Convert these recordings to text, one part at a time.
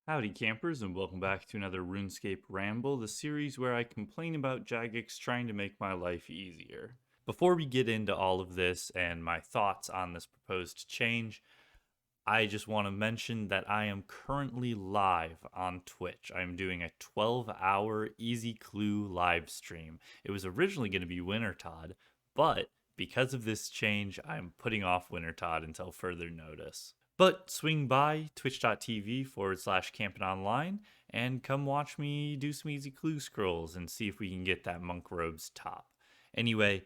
Howdy campers, and welcome back to another Runescape Ramble, the series where I complain about Jagex trying to make my life easier. Before we get into all of this and my thoughts on this proposed change, I just want to mention that I am currently live on Twitch. I'm doing a 12-hour Easy Clue live stream. It was originally going to be Wintertod, but because of this change, I'm putting off Wintertod until further notice. But swing by twitch.tv/camping online and come watch me do some easy clue scrolls and see if we can get that monk robe's top. Anyway,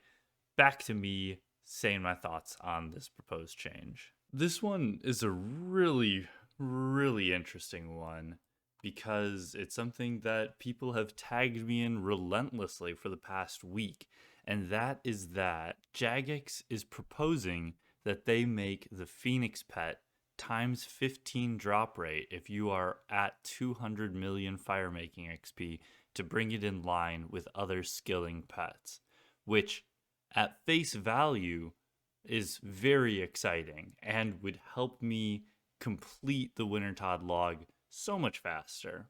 back to me saying my thoughts on this proposed change. This one is a really interesting one because it's something that people have tagged me in relentlessly for the past week, and that is that Jagex is proposing that they make the Phonix pet times 15 drop rate if you are at 200 million firemaking XP to bring it in line with other skilling pets, which at face value is very exciting and would help me complete the Wintertod log so much faster.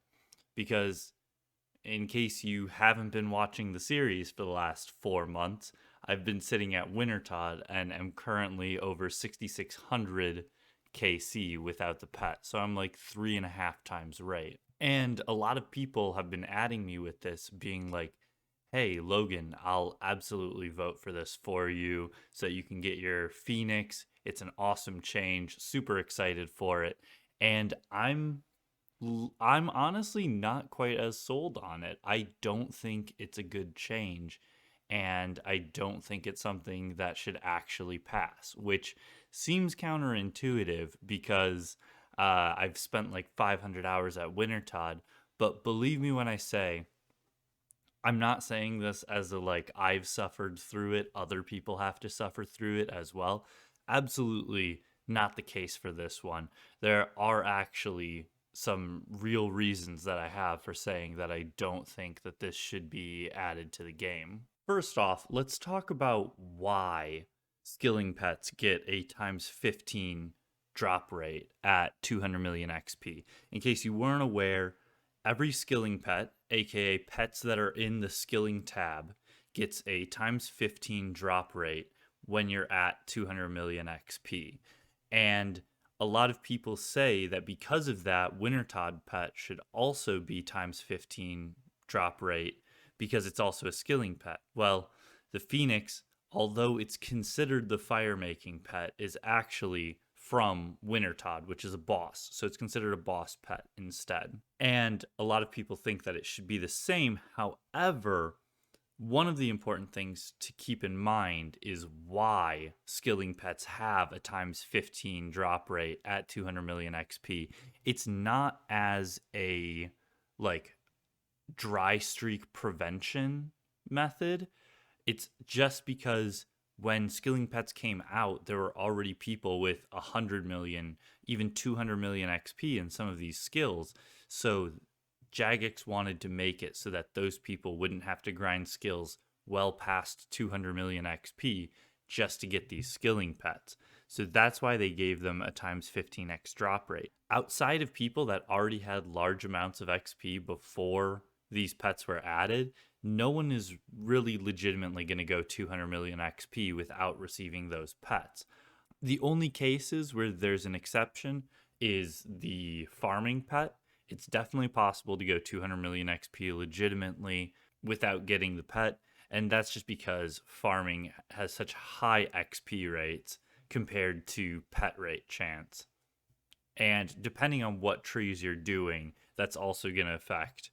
Because in case you haven't been watching the series for the last 4 months, I've been sitting at Wintertod and am currently over 6,600 KC without the pet. So I'm like 3.5 times rate. And a lot of people have been adding me with this, being like, hey, Logan, I'll absolutely vote for this for you so that you can get your Phonix. It's an awesome change. Super excited for it. And I'm honestly not quite as sold on it. I don't think it's a good change, and I don't think it's something that should actually pass, which seems counterintuitive because I've spent like 500 hours at Wintertod. But believe me when I say, I'm not saying this as a like I've suffered through it, other people have to suffer through it as well. Absolutely not the case for this one. There are actually some real reasons that I have for saying that I don't think that this should be added to the game. First off, let's talk about why skilling pets get a times 15 drop rate at 200 million XP. In case you weren't aware, every skilling pet, aka pets that are in the skilling tab, gets a times 15 drop rate when you're at 200 million XP. And a lot of people say that because of that, Wintertod pet should also be times 15 drop rate because it's also a skilling pet. Well, the Phonix, although it's considered the firemaking pet, is actually from Wintertod, which is a boss. So it's considered a boss pet instead. And a lot of people think that it should be the same. However, one of the important things to keep in mind is why skilling pets have a times 15 drop rate at 200 million XP. It's not as a like dry streak prevention method. It's just because when skilling pets came out, there were already people with 100 million, even 200 million XP in some of these skills. So Jagex wanted to make it so that those people wouldn't have to grind skills well past 200 million XP just to get these skilling pets. So that's why they gave them a times 15x drop rate. Outside of people that already had large amounts of XP before these pets were added, no one is really legitimately going to go 200 million XP without receiving those pets. The only cases where there's an exception is the farming pet. It's definitely possible to go 200 million XP legitimately without getting the pet, and that's just because farming has such high XP rates compared to pet rate chance. And depending on what trees you're doing, that's also going to affect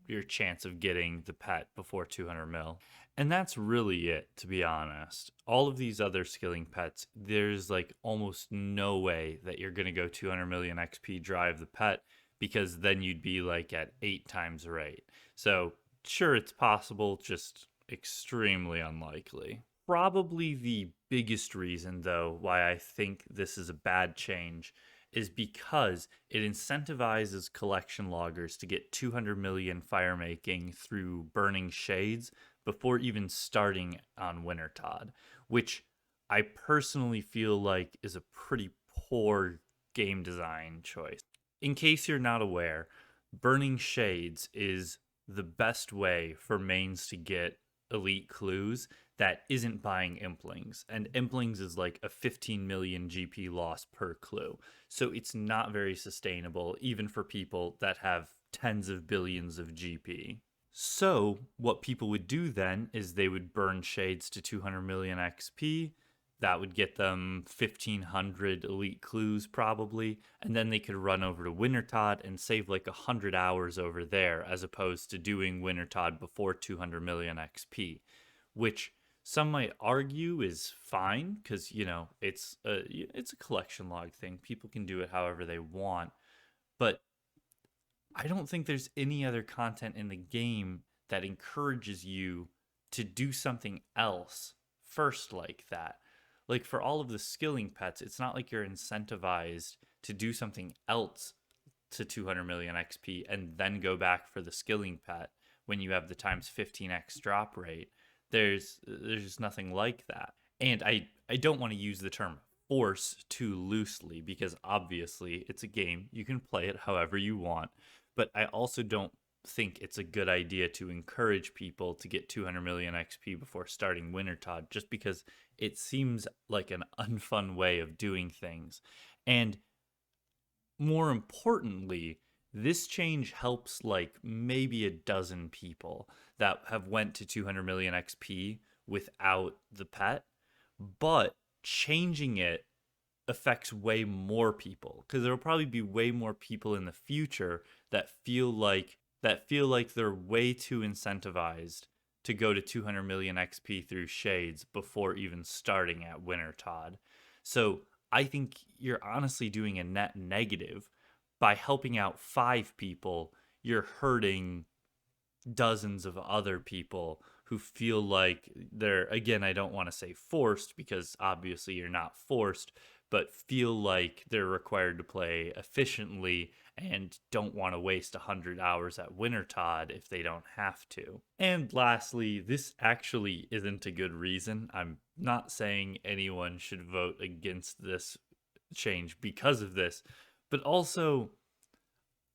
your chance of getting the pet before 200 mil. And that's really it, to be honest. All of these other skilling pets, there's like almost no way that you're going to go 200 million XP drive the pet, because then you'd be like at 8 times rate. So sure, it's possible, just extremely unlikely. Probably the biggest reason, though, why I think this is a bad change is because it incentivizes collection loggers to get 200 million firemaking through burning shades before even starting on Wintertod, which I personally feel like is a pretty poor game design choice. In case you're not aware, burning shades is the best way for mains to get elite clues that isn't buying implings. And implings is like a 15 million GP loss per clue. So it's not very sustainable, even for people that have tens of billions of GP. So, what people would do then is they would burn shades to 200 million XP. That would get them 1,500 elite clues, probably. And then they could run over to Wintertod and save like 100 hours over there, as opposed to doing Wintertod before 200 million XP, which some might argue is fine because, it's a collection log thing. People can do it however they want. But I don't think there's any other content in the game that encourages you to do something else first like that. Like for all of the skilling pets, it's not like you're incentivized to do something else to 200 million XP and then go back for the skilling pet when you have the times 15x drop rate. There's just nothing like that. And I don't want to use the term force too loosely because obviously it's a game. You can play it however you want. But I also don't think it's a good idea to encourage people to get 200 million XP before starting Wintertod just because it seems like an unfun way of doing things. And more importantly, this change helps like maybe a dozen people that have went to 200 million XP without the pet, but changing it affects way more people because there will probably be way more people in the future that feel like they're way too incentivized to go to 200 million XP through shades before even starting at Wintertod. So I think you're honestly doing a net negative by helping out 5 people. You're hurting dozens of other people who feel like they're, again, I don't want to say forced because obviously you're not forced, but feel like they're required to play efficiently and don't want to waste 100 hours at Wintertod if they don't have to. And lastly, this actually isn't a good reason. I'm not saying anyone should vote against this change because of this, but also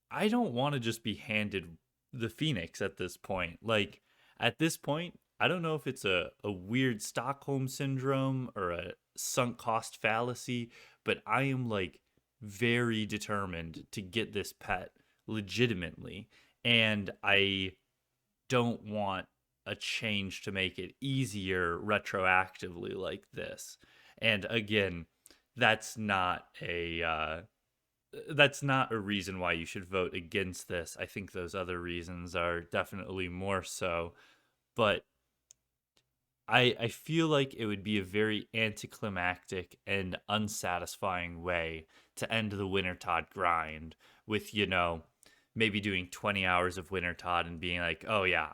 I don't want to just be handed the Phonix at this point. Like, at this point, I don't know if it's a weird Stockholm syndrome or a sunk cost fallacy, but I am like very determined to get this pet legitimately. And I don't want a change to make it easier retroactively like this. And again, that's not a reason why you should vote against this. I think those other reasons are definitely more so. But I feel like it would be a very anticlimactic and unsatisfying way to end the Wintertod grind with, maybe doing 20 hours of Wintertod and being like, oh yeah,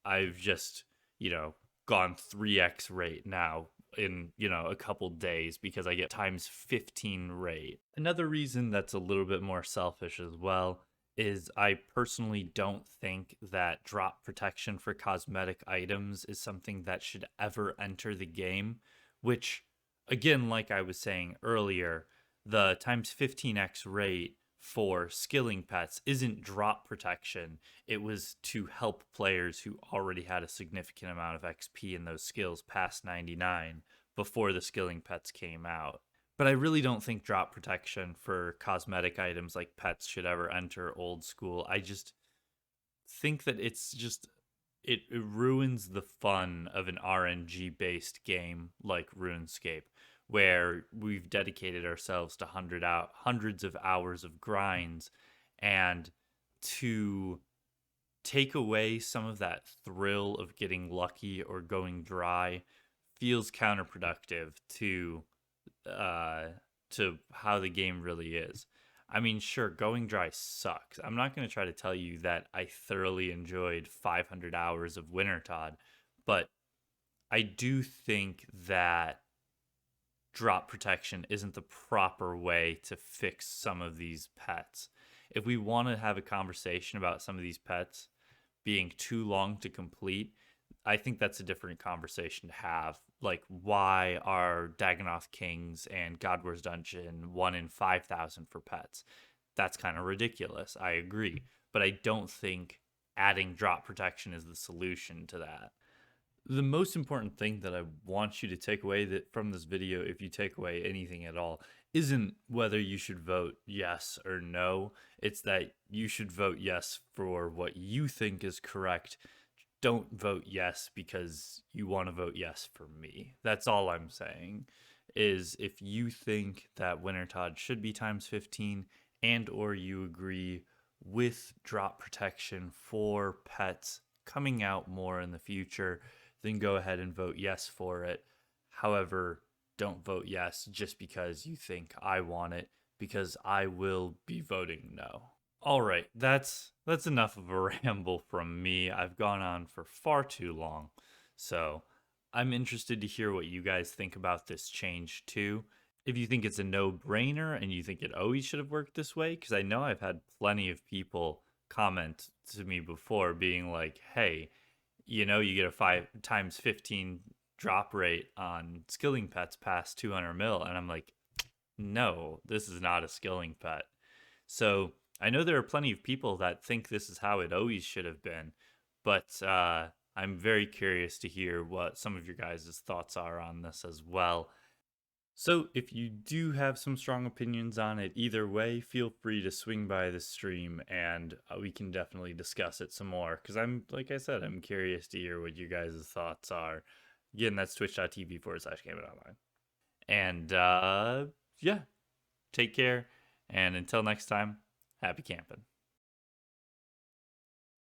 I've just, gone 3x rate now in, a couple days because I get times 15 rate. Another reason that's a little bit more selfish as well is I personally don't think that drop protection for cosmetic items is something that should ever enter the game, which, again, like I was saying earlier, the times 15x rate for skilling pets isn't drop protection. It was to help players who already had a significant amount of XP in those skills past 99 before the skilling pets came out. But I really don't think drop protection for cosmetic items like pets should ever enter old school. I just think that it ruins the fun of an RNG based game like RuneScape, where we've dedicated ourselves to hundreds of hours of grinds, and to take away some of that thrill of getting lucky or going dry feels counterproductive to how the game really is. I mean, sure, going dry sucks. I'm not going to try to tell you that I thoroughly enjoyed 500 hours of Wintertod, but I do think that drop protection isn't the proper way to fix some of these pets. If we want to have a conversation about some of these pets being too long to complete, I think that's a different conversation to have. Like, why are Dagonoth Kings and God Wars Dungeon 1 in 5,000 for pets? that's kind of ridiculous. I agree. But I don't think adding drop protection is the solution to that. The most important thing that I want you to take away from this video, if you take away anything at all, isn't whether you should vote yes or no. It's that you should vote yes for what you think is correct. Don't vote yes because you want to vote yes for me. That's all I'm saying. Is if you think that Wintertod should be times 15 and or you agree with drop protection for pets coming out more in the future, then go ahead and vote yes for it. However, don't vote yes just because you think I want it, because I will be voting no. All right, that's enough of a ramble from me. I've gone on for far too long. So, I'm interested to hear what you guys think about this change too. If you think it's a no-brainer and you think it always should have worked this way, because I know I've had plenty of people comment to me before being like, hey, you know, you get a 5 times 15 drop rate on skilling pets past 200 mil. And I'm like, no, this is not a skilling pet. So I know there are plenty of people that think this is how it always should have been. But I'm very curious to hear what some of your guys' thoughts are on this as well. So if you do have some strong opinions on it either way, feel free to swing by the stream and we can definitely discuss it some more. Because like I said, I'm curious to hear what you guys' thoughts are. Again, that's twitch.tv/GameItOnline. And yeah, take care. And until next time, happy camping.